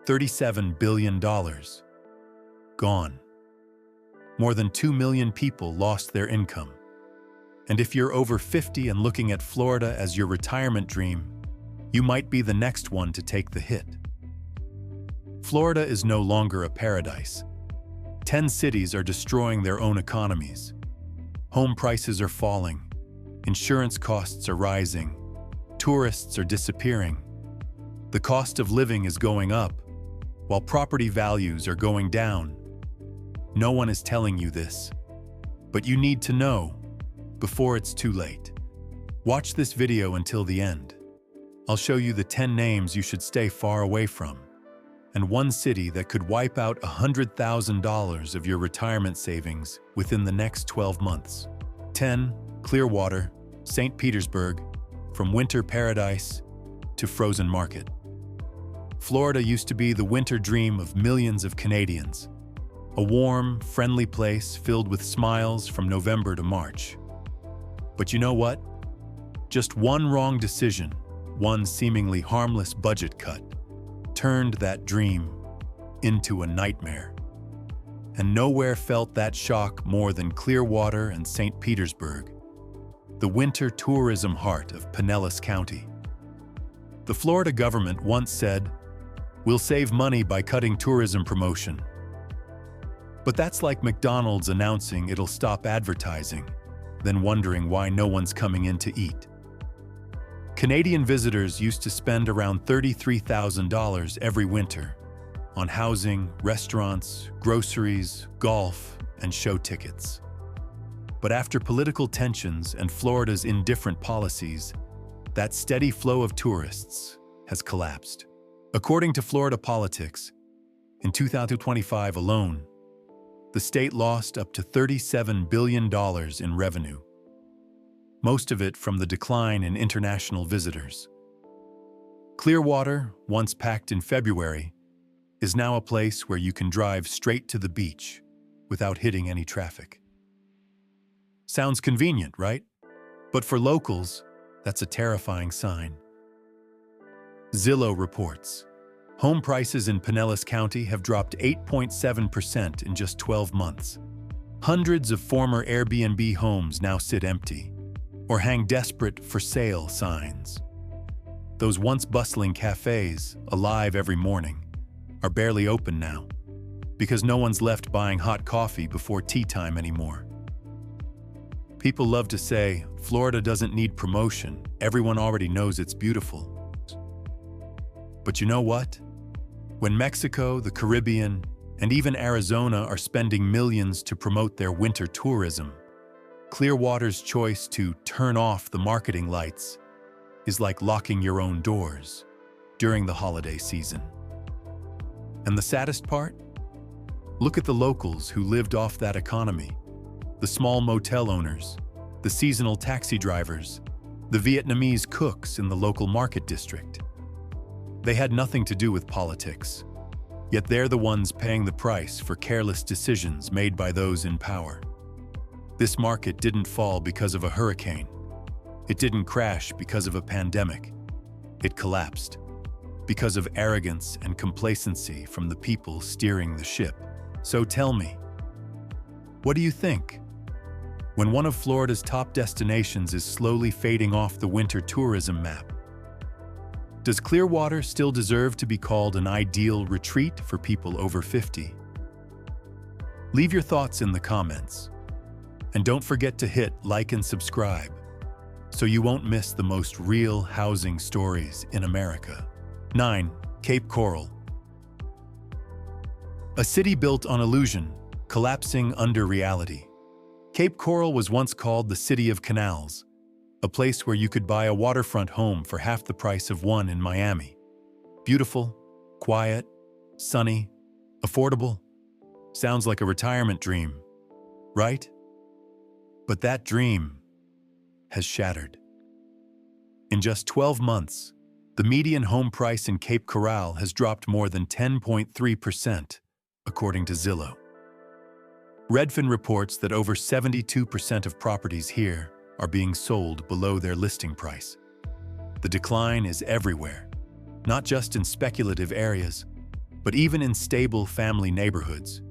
$37 billion. Gone. More than 2 million people lost their income. And if you're over 50 and looking at Florida as your retirement dream, you might be the next one to take the hit. Florida is no longer a paradise. 10 cities are destroying their own economies. Home prices are falling. Insurance costs are rising. Tourists are disappearing. The cost of living is going up, while property values are going down. No one is telling you this, but you need to know before it's too late. Watch this video until the end. I'll show you the 10 names you should stay far away from, and one city that could wipe out $100,000 of your retirement savings within the next 12 months. 10. Clearwater, St. Petersburg, from winter paradise to frozen market. Florida used to be the winter dream of millions of Canadians. A warm, friendly place filled with smiles from November to March. But you know what? Just one wrong decision, one seemingly harmless budget cut, turned that dream into a nightmare. And nowhere felt that shock more than Clearwater and St. Petersburg, the winter tourism heart of Pinellas County. The Florida government once said, "We'll save money by cutting tourism promotion." But that's like McDonald's announcing it'll stop advertising, then wondering why no one's coming in to eat. Canadian visitors used to spend around $33,000 every winter on housing, restaurants, groceries, golf, and show tickets. But after political tensions and Florida's indifferent policies, that steady flow of tourists has collapsed. According to Florida Politics, in 2025 alone, the state lost up to $37 billion in revenue, most of it from the decline in international visitors. Clearwater, once packed in February, is now a place where you can drive straight to the beach without hitting any traffic. Sounds convenient, right? But for locals, that's a terrifying sign. Zillow reports, home prices in Pinellas County have dropped 8.7% in just 12 months. Hundreds of former Airbnb homes now sit empty or hang desperate for sale signs. Those once bustling cafes, alive every morning, are barely open now because no one's left buying hot coffee before tea time anymore. People love to say, Florida doesn't need promotion, everyone already knows it's beautiful. But you know what? When Mexico, the Caribbean, and even Arizona are spending millions to promote their winter tourism, Clearwater's choice to turn off the marketing lights is like locking your own doors during the holiday season. And the saddest part? Look at the locals who lived off that economy. The small motel owners, the seasonal taxi drivers, the Vietnamese cooks in the local market district. They had nothing to do with politics, yet they're the ones paying the price for careless decisions made by those in power. This market didn't fall because of a hurricane. It didn't crash because of a pandemic. It collapsed because of arrogance and complacency from the people steering the ship. So tell me, what do you think? When one of Florida's top destinations is slowly fading off the winter tourism map, does Clearwater still deserve to be called an ideal retreat for people over 50? Leave your thoughts in the comments. And don't forget to hit like and subscribe so you won't miss the most real housing stories in America. 9. Cape Coral. A city built on illusion, collapsing under reality. Cape Coral was once called the City of Canals, a place where you could buy a waterfront home for half the price of one in Miami. Beautiful, quiet, sunny, affordable. Sounds like a retirement dream, right? But that dream has shattered. In just 12 months, the median home price in Cape Coral has dropped more than 10.3%, according to Zillow. Redfin reports that over 72% of properties here are being sold below their listing price. The decline is everywhere, not just in speculative areas, but even in stable family neighborhoods.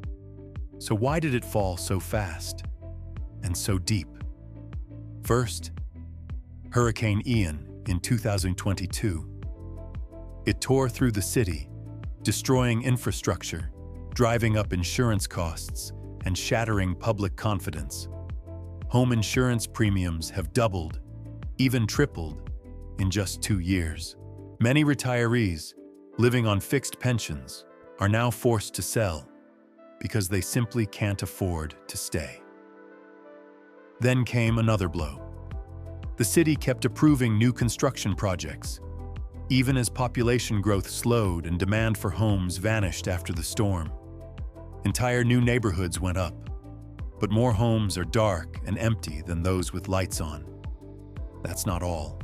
So why did it fall so fast and so deep? First, Hurricane Ian in 2022. It tore through the city, destroying infrastructure, driving up insurance costs, and shattering public confidence. Home insurance premiums have doubled, even tripled, in just 2 years. Many retirees, living on fixed pensions, are now forced to sell because they simply can't afford to stay. Then came another blow. The city kept approving new construction projects, even as population growth slowed and demand for homes vanished after the storm. Entire new neighborhoods went up, but more homes are dark and empty than those with lights on. That's not all.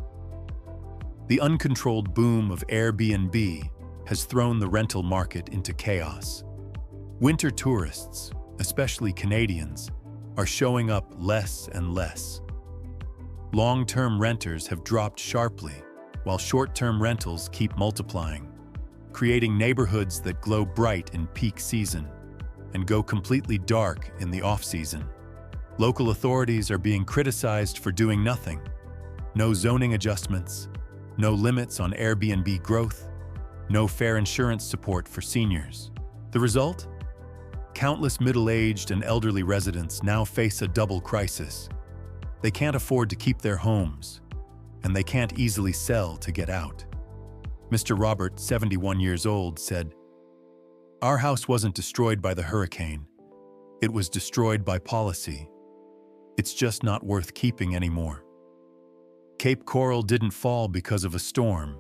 The uncontrolled boom of Airbnb has thrown the rental market into chaos. Winter tourists, especially Canadians, are showing up less and less. Long-term renters have dropped sharply, while short-term rentals keep multiplying, creating neighborhoods that glow bright in peak season and go completely dark in the off-season. Local authorities are being criticized for doing nothing. No zoning adjustments, no limits on Airbnb growth, no fair insurance support for seniors. The result? Countless middle-aged and elderly residents now face a double crisis. They can't afford to keep their homes, and they can't easily sell to get out. Mr. Robert, 71 years old, said, "Our house wasn't destroyed by the hurricane. It was destroyed by policy. It's just not worth keeping anymore." Cape Coral didn't fall because of a storm.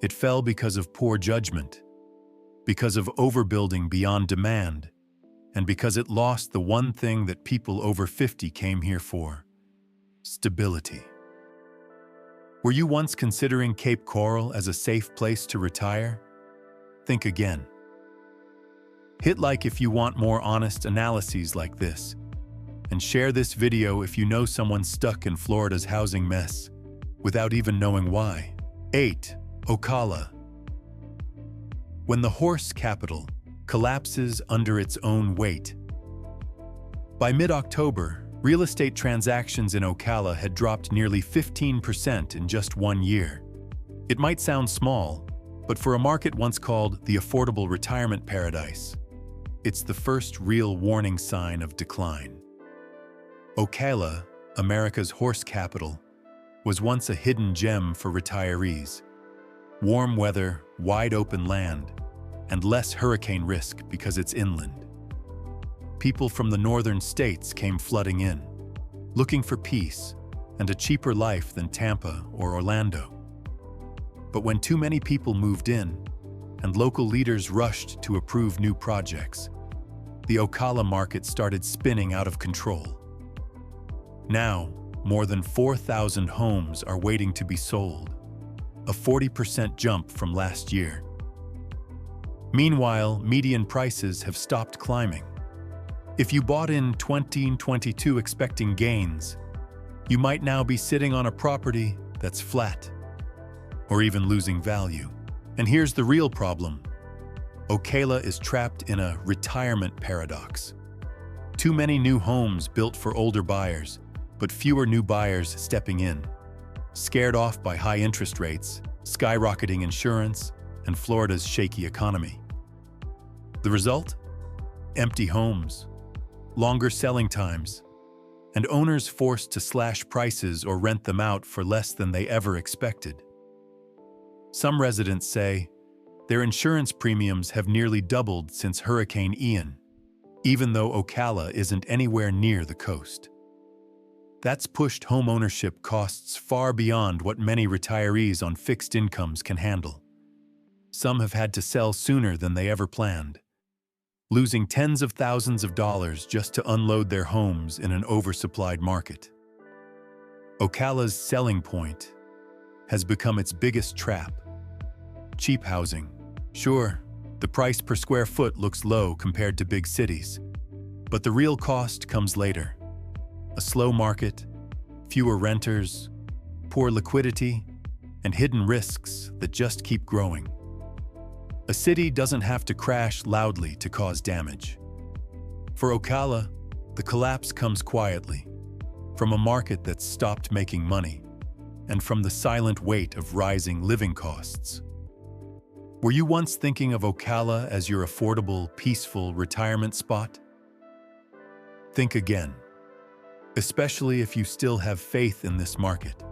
It fell because of poor judgment, because of overbuilding beyond demand, and because it lost the one thing that people over 50 came here for: stability. Were you once considering Cape Coral as a safe place to retire? Think again. Hit like if you want more honest analyses like this, and share this video if you know someone stuck in Florida's housing mess without even knowing why. 8. Ocala. When the horse capital collapses under its own weight. By mid-October, real estate transactions in Ocala had dropped nearly 15% in just 1 year. It might sound small, but for a market once called the affordable retirement paradise, it's the first real warning sign of decline. Ocala, America's horse capital, was once a hidden gem for retirees. Warm weather, wide open land, and less hurricane risk because it's inland. People from the northern states came flooding in, looking for peace and a cheaper life than Tampa or Orlando. But when too many people moved in, and local leaders rushed to approve new projects, the Ocala market started spinning out of control. Now, more than 4,000 homes are waiting to be sold, a 40% jump from last year. Meanwhile, median prices have stopped climbing. If you bought in 2022 expecting gains, you might now be sitting on a property that's flat, or even losing value. And here's the real problem. Ocala is trapped in a retirement paradox. Too many new homes built for older buyers, but fewer new buyers stepping in. Scared off by high interest rates, skyrocketing insurance, and Florida's shaky economy. The result? Empty homes, longer selling times, and owners forced to slash prices or rent them out for less than they ever expected. Some residents say their insurance premiums have nearly doubled since Hurricane Ian, even though Ocala isn't anywhere near the coast. That's pushed homeownership costs far beyond what many retirees on fixed incomes can handle. Some have had to sell sooner than they ever planned, losing tens of thousands of dollars just to unload their homes in an oversupplied market. Ocala's selling point has become its biggest trap. Cheap housing. Sure, the price per square foot looks low compared to big cities, but the real cost comes later. A slow market, fewer renters, poor liquidity, and hidden risks that just keep growing. A city doesn't have to crash loudly to cause damage. For Ocala, the collapse comes quietly, from a market that's stopped making money, and from the silent weight of rising living costs. Were you once thinking of Ocala as your affordable, peaceful retirement spot? Think again, especially if you still have faith in this market.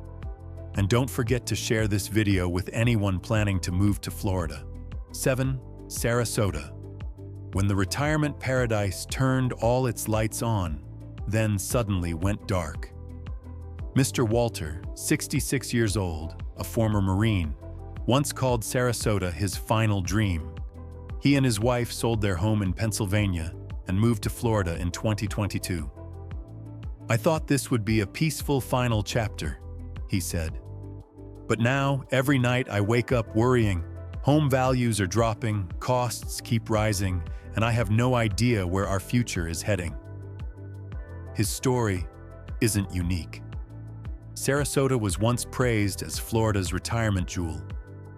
And don't forget to share this video with anyone planning to move to Florida. 7. Sarasota. When the retirement paradise turned all its lights on, then suddenly went dark. Mr. Walter, 66 years old, a former Marine, once called Sarasota his final dream. He and his wife sold their home in Pennsylvania and moved to Florida in 2022. "I thought this would be a peaceful final chapter," he said. "But now, every night I wake up worrying. Home values are dropping, costs keep rising, and I have no idea where our future is heading." His story isn't unique. Sarasota was once praised as Florida's retirement jewel.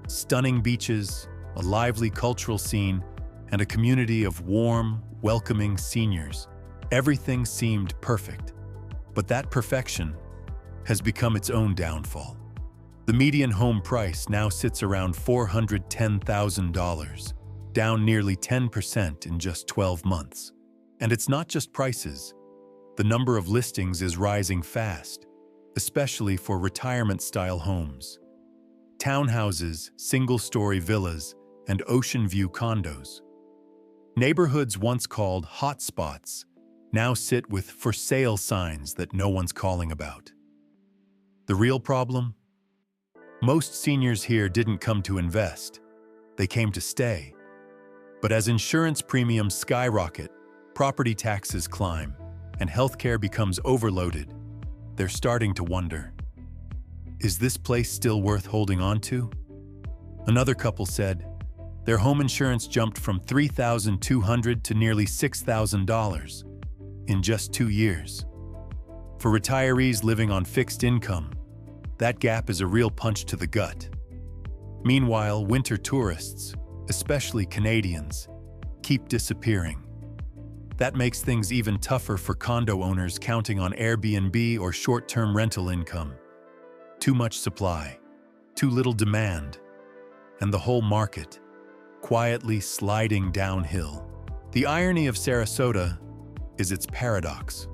Stunning beaches, a lively cultural scene, and a community of warm, welcoming seniors. Everything seemed perfect. But that perfection has become its own downfall. The median home price now sits around $410,000, down nearly 10% in just 12 months. And it's not just prices. The number of listings is rising fast, especially for retirement-style homes. Townhouses, single-story villas, and ocean view condos. Neighborhoods once called hotspots now sit with for sale signs that no one's calling about. The real problem? Most seniors here didn't come to invest. They came to stay. But as insurance premiums skyrocket, property taxes climb, and healthcare becomes overloaded, they're starting to wonder, is this place still worth holding on to? Another couple said their home insurance jumped from $3,200 to nearly $6,000 in just 2 years. For retirees living on fixed income, that gap is a real punch to the gut. Meanwhile, winter tourists, especially Canadians, keep disappearing. That makes things even tougher for condo owners counting on Airbnb or short-term rental income. Too much supply, too little demand, and the whole market quietly sliding downhill. The irony of Sarasota is its paradox.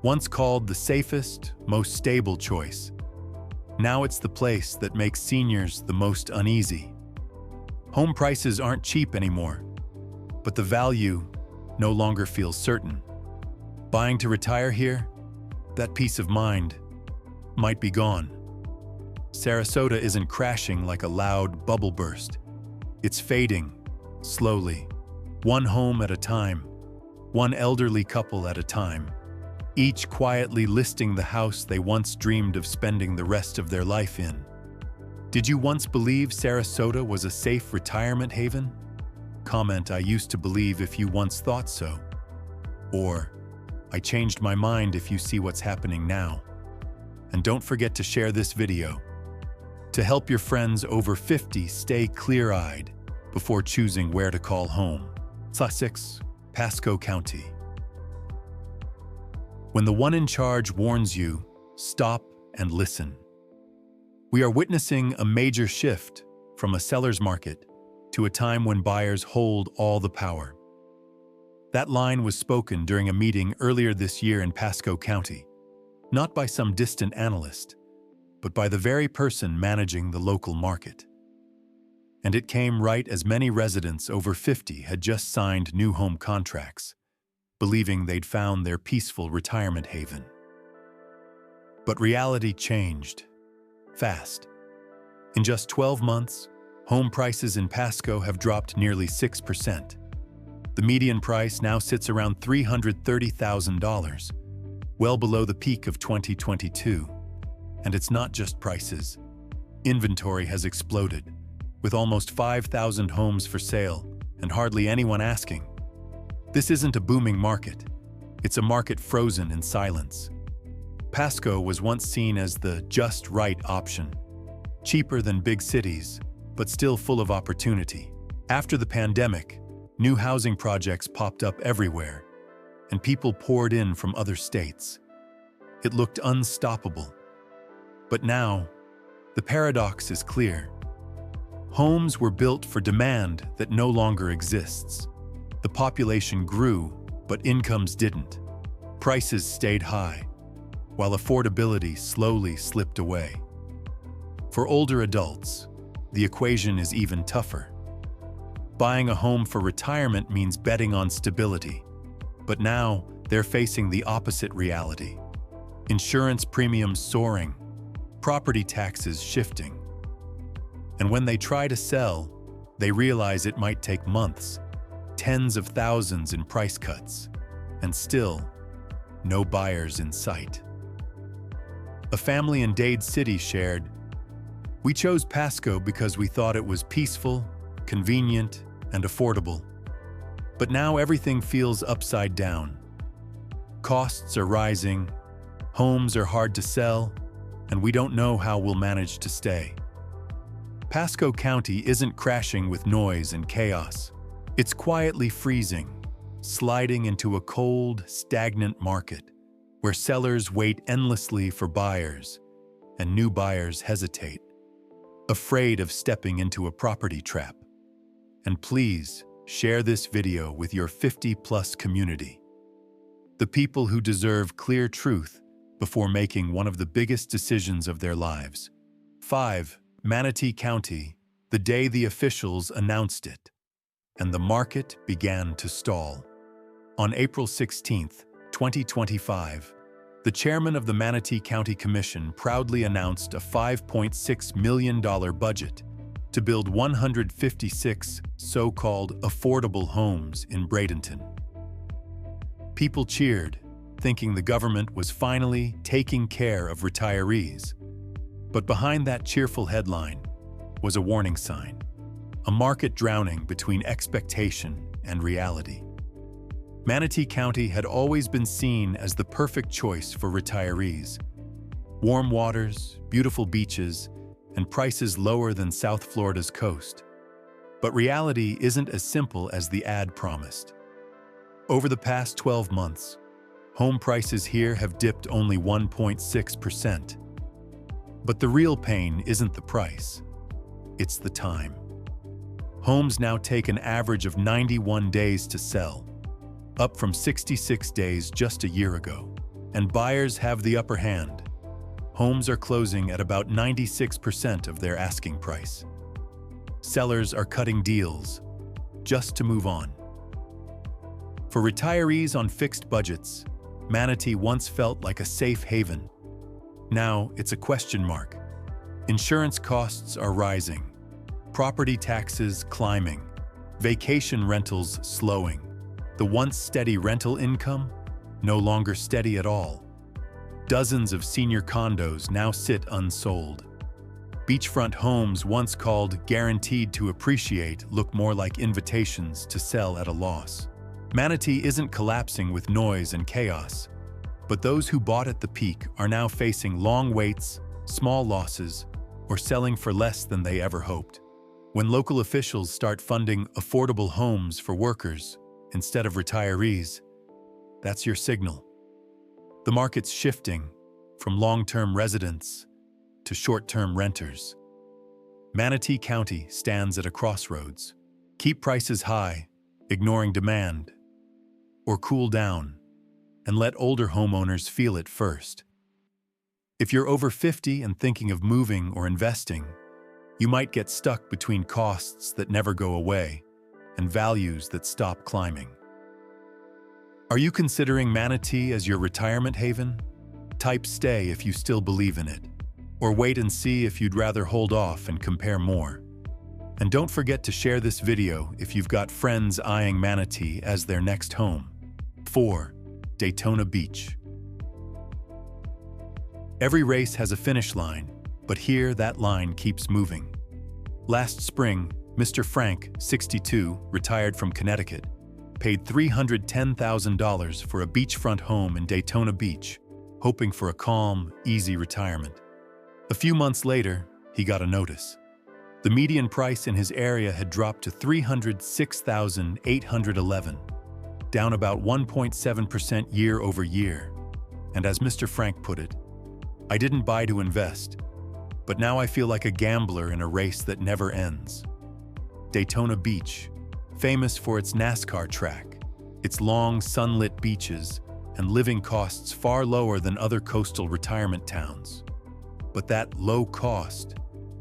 Once called the safest, most stable choice, now it's the place that makes seniors the most uneasy. Home prices aren't cheap anymore, but the value no longer feels certain. Buying to retire here? That peace of mind might be gone. Sarasota isn't crashing like a loud bubble burst. It's fading, slowly, one home at a time, one elderly couple at a time, each quietly listing the house they once dreamed of spending the rest of their life in. Did you once believe Sarasota was a safe retirement haven? Comment, "I used to believe," if you once thought so. Or, "I changed my mind," if you see what's happening now. And don't forget to share this video to help your friends over 50 stay clear-eyed before choosing where to call home. 6. Pasco County. When the one in charge warns you, stop and listen. We are witnessing a major shift from a seller's market to a time when buyers hold all the power. That line was spoken during a meeting earlier this year in Pasco County, not by some distant analyst, but by the very person managing the local market. And it came right as many residents over 50 had just signed new home contracts, believing they'd found their peaceful retirement haven. But reality changed fast. In just 12 months, home prices in Pasco have dropped nearly 6%. The median price now sits around $330,000, well below the peak of 2022. And it's not just prices. Inventory has exploded, with almost 5,000 homes for sale and hardly anyone asking. This isn't a booming market. It's a market frozen in silence. Pasco was once seen as the just right option, cheaper than big cities, but still full of opportunity. After the pandemic, new housing projects popped up everywhere, and people poured in from other states. It looked unstoppable. But now, the paradox is clear. Homes were built for demand that no longer exists. The population grew, but incomes didn't. Prices stayed high, while affordability slowly slipped away. For older adults, the equation is even tougher. Buying a home for retirement means betting on stability, but now they're facing the opposite reality. Insurance premiums soaring, property taxes shifting. And when they try to sell, they realize it might take months, tens of thousands in price cuts, and still, no buyers in sight. A family in Dade City shared, "We chose Pasco because we thought it was peaceful, convenient, and affordable. But now everything feels upside down. Costs are rising, homes are hard to sell, and we don't know how we'll manage to stay." Pasco County isn't crashing with noise and chaos. It's quietly freezing, sliding into a cold, stagnant market where sellers wait endlessly for buyers and new buyers hesitate, afraid of stepping into a property trap. And please, share this video with your 50-plus community. The people who deserve clear truth before making one of the biggest decisions of their lives. 5. Manatee County, the day the officials announced it, and the market began to stall. On April 16, 2025, the chairman of the Manatee County Commission proudly announced a $5.6 million budget to build 156 so-called affordable homes in Bradenton. People cheered, thinking the government was finally taking care of retirees. But behind that cheerful headline was a warning sign, a market drowning between expectation and reality. Manatee County had always been seen as the perfect choice for retirees. Warm waters, beautiful beaches, and prices lower than South Florida's coast. But reality isn't as simple as the ad promised. Over the past 12 months, home prices here have dipped only 1.6%. But the real pain isn't the price, it's the time. Homes now take an average of 91 days to sell, up from 66 days just a year ago. And buyers have the upper hand. Homes are closing at about 96% of their asking price. Sellers are cutting deals just to move on. For retirees on fixed budgets, Manatee once felt like a safe haven. Now it's a question mark. Insurance costs are rising, property taxes climbing, vacation rentals slowing. The once steady rental income, no longer steady at all. Dozens of senior condos now sit unsold. Beachfront homes once called guaranteed to appreciate look more like invitations to sell at a loss. Manatee isn't collapsing with noise and chaos, but those who bought at the peak are now facing long waits, small losses, or selling for less than they ever hoped. When local officials start funding affordable homes for workers instead of retirees, that's your signal. The market's shifting from long-term residents to short-term renters. Manatee County stands at a crossroads. Keep prices high, ignoring demand, or cool down and let older homeowners feel it first. If you're over 50 and thinking of moving or investing, you might get stuck between costs that never go away and values that stop climbing. Are you considering Manatee as your retirement haven? Type stay if you still believe in it, or wait and see if you'd rather hold off and compare more. And don't forget to share this video if you've got friends eyeing Manatee as their next home. 4. Daytona Beach. Every race has a finish line, but here that line keeps moving. Last spring, Mr. Frank, 62, retired from Connecticut, paid $310,000 for a beachfront home in Daytona Beach, hoping for a calm, easy retirement. A few months later, he got a notice. The median price in his area had dropped to $306,811, down about 1.7% year over year. And as Mr. Frank put it, "I didn't buy to invest, but now I feel like a gambler in a race that never ends." Daytona Beach, famous for its NASCAR track, its long, sunlit beaches, and living costs far lower than other coastal retirement towns. But that low cost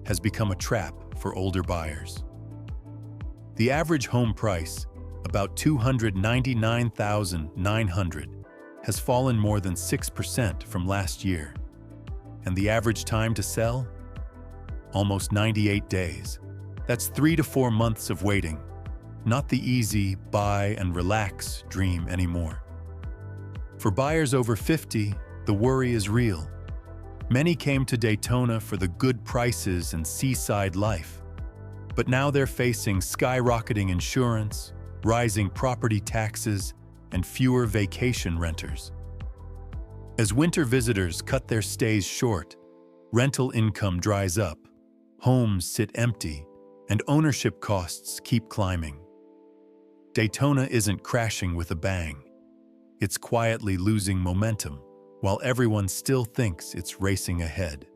has become a trap for older buyers. The average home price, about $299,900, has fallen more than 6% from last year. And the average time to sell? Almost 98 days. That's 3 to 4 months of waiting, not the easy buy and relax dream anymore. For buyers over 50, the worry is real. Many came to Daytona for the good prices and seaside life, but now they're facing skyrocketing insurance, rising property taxes, and fewer vacation renters. As winter visitors cut their stays short, rental income dries up, homes sit empty, and ownership costs keep climbing. Daytona isn't crashing with a bang. It's quietly losing momentum, while everyone still thinks it's racing ahead.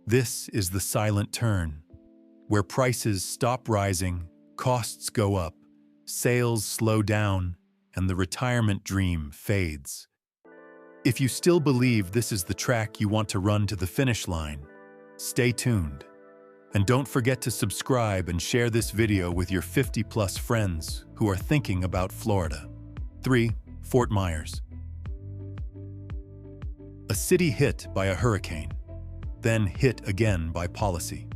This is the silent turn, where prices stop rising, costs go up, sales slow down, and the retirement dream fades. If you still believe this is the track you want to run to the finish line, stay tuned. And don't forget to subscribe and share this video with your 50-plus friends who are thinking about Florida. 3. Fort Myers. A city hit by a hurricane, then hit again by policy.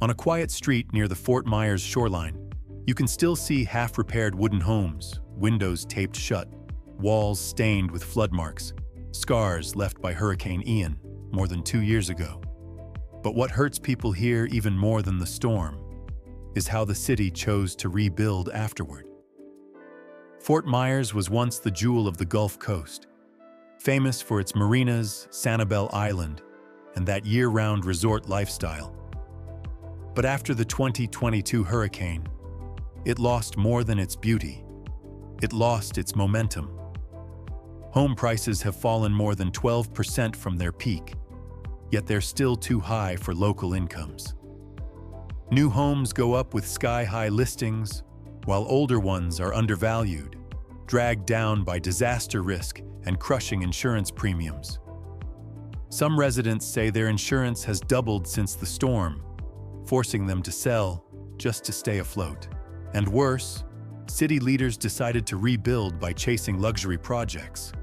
On a quiet street near the Fort Myers shoreline, you can still see half-repaired wooden homes, windows taped shut, walls stained with flood marks, scars left by Hurricane Ian more than 2 years ago. But what hurts people here even more than the storm is how the city chose to rebuild afterward. Fort Myers was once the jewel of the Gulf Coast, famous for its marinas, Sanibel Island, and that year-round resort lifestyle. But after the 2022 hurricane, it lost more than its beauty. It lost its momentum. Home prices have fallen more than 12% from their peak, yet they're still too high for local incomes. New homes go up with sky-high listings, while older ones are undervalued, dragged down by disaster risk and crushing insurance premiums. Some residents say their insurance has doubled since the storm, forcing them to sell just to stay afloat. And worse, city leaders decided to rebuild by chasing luxury projects,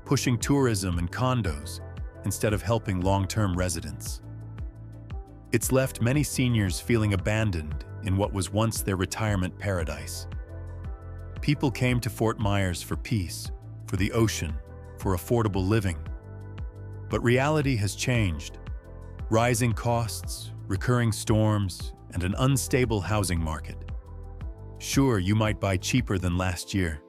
pushing tourism and condos instead of helping long-term residents. It's left many seniors feeling abandoned in what was once their retirement paradise. People came to Fort Myers for peace, for the ocean, for affordable living. But reality has changed. Rising costs, recurring storms, and an unstable housing market. Sure, you might buy cheaper than last year,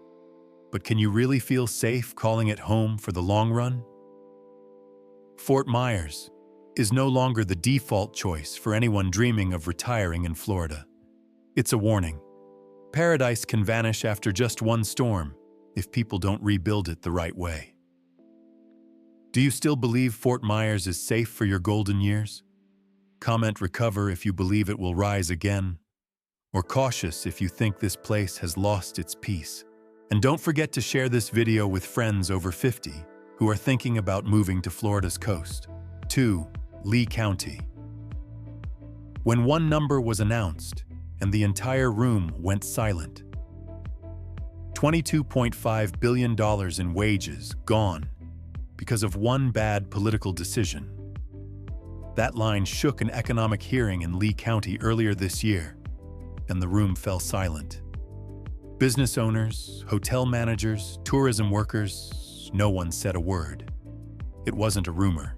but can you really feel safe calling it home for the long run? Fort Myers is no longer the default choice for anyone dreaming of retiring in Florida. It's a warning. Paradise can vanish after just one storm if people don't rebuild it the right way. Do you still believe Fort Myers is safe for your golden years? Comment recover if you believe it will rise again, or cautious if you think this place has lost its peace. And don't forget to share this video with friends over 50 who are thinking about moving to Florida's coast. 2. Lee County. When one number was announced and the entire room went silent, $22.5 billion in wages gone because of one bad political decision. That line shook an economic hearing in Lee County earlier this year, and the room fell silent. Business owners, hotel managers, tourism workers, no one said a word. It wasn't a rumor.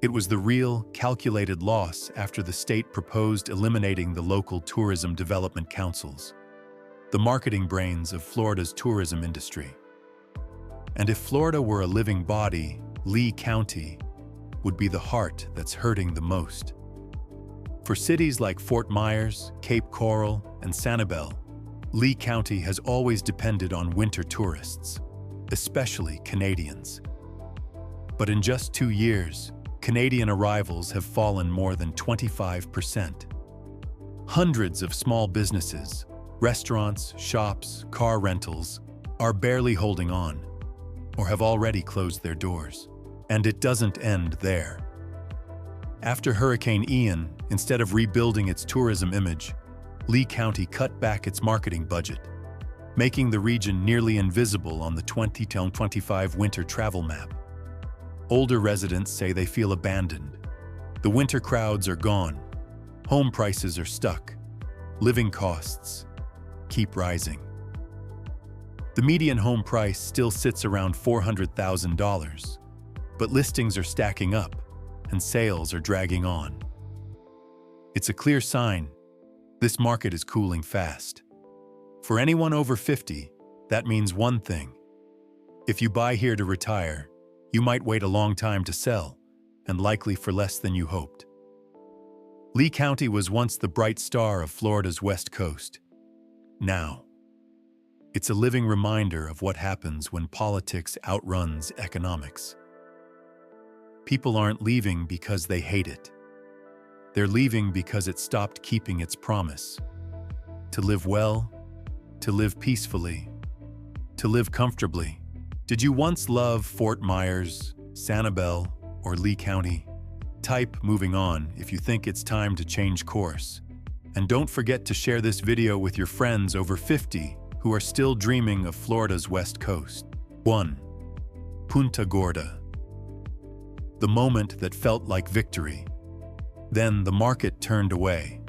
It was the real, calculated loss after the state proposed eliminating the local tourism development councils, the marketing brains of Florida's tourism industry. And if Florida were a living body, Lee County would be the heart that's hurting the most. For cities like Fort Myers, Cape Coral, and Sanibel, Lee County has always depended on winter tourists, especially Canadians. But in just 2 years, Canadian arrivals have fallen more than 25%. Hundreds of small businesses, restaurants, shops, car rentals, are barely holding on, or have already closed their doors. And it doesn't end there. After Hurricane Ian, instead of rebuilding its tourism image, Lee County cut back its marketing budget, making the region nearly invisible on the 2025 winter travel map. Older residents say they feel abandoned. The winter crowds are gone. Home prices are stuck. Living costs keep rising. The median home price still sits around $400,000, but listings are stacking up and sales are dragging on. It's a clear sign this market is cooling fast. For anyone over 50, that means one thing. If you buy here to retire, you might wait a long time to sell, and likely for less than you hoped. Lee County was once the bright star of Florida's West Coast. Now, it's a living reminder of what happens when politics outruns economics. People aren't leaving because they hate it. They're leaving because it stopped keeping its promise. To live well, to live peacefully, to live comfortably. Did you once love Fort Myers, Sanibel, or Lee County? Type "moving on" if you think it's time to change course. And don't forget to share this video with your friends over 50 who are still dreaming of Florida's West Coast. 1. Punta Gorda. The moment that felt like victory. Then the market turned away.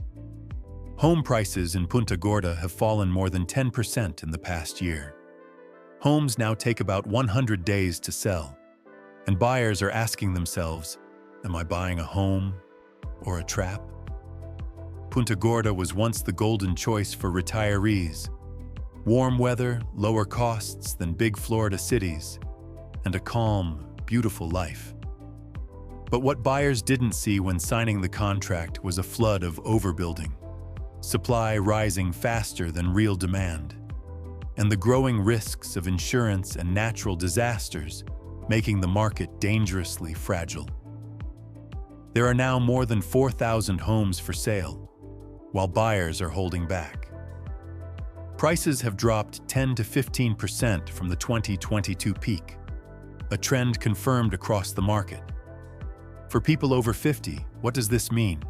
Home prices in Punta Gorda have fallen more than 10% in the past year. Homes now take about 100 days to sell, and buyers are asking themselves, am I buying a home or a trap? Punta Gorda was once the golden choice for retirees. Warm weather, lower costs than big Florida cities, and a calm, beautiful life. But what buyers didn't see when signing the contract was a flood of overbuilding, supply rising faster than real demand, and the growing risks of insurance and natural disasters making the market dangerously fragile. There are now more than 4,000 homes for sale, while buyers are holding back. Prices have dropped 10 to 15% from the 2022 peak, a trend confirmed across the market. For people over 50, what does this mean?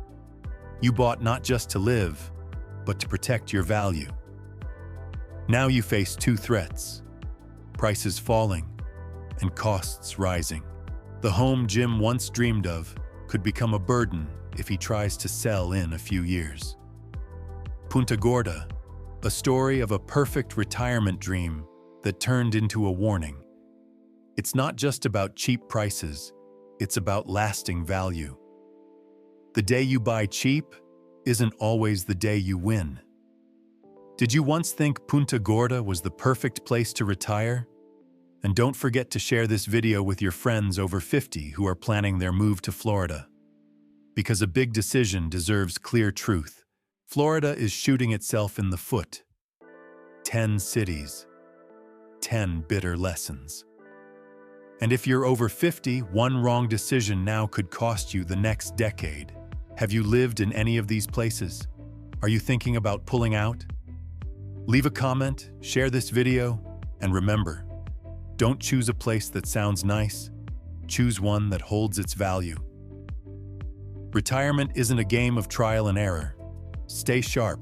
You bought not just to live, but to protect your value. Now you face two threats: prices falling and costs rising. The home Jim once dreamed of could become a burden if he tries to sell in a few years. Punta Gorda, a story of a perfect retirement dream that turned into a warning. It's not just about cheap prices, it's about lasting value. The day you buy cheap isn't always the day you win. Did you once think Punta Gorda was the perfect place to retire? And don't forget to share this video with your friends over 50 who are planning their move to Florida. Because a big decision deserves clear truth. Florida is shooting itself in the foot. 10 cities, 10 bitter lessons. And if you're over 50, one wrong decision now could cost you the next decade. Have you lived in any of these places? Are you thinking about pulling out? Leave a comment, share this video, and remember, don't choose a place that sounds nice, choose one that holds its value. Retirement isn't a game of trial and error. Stay sharp,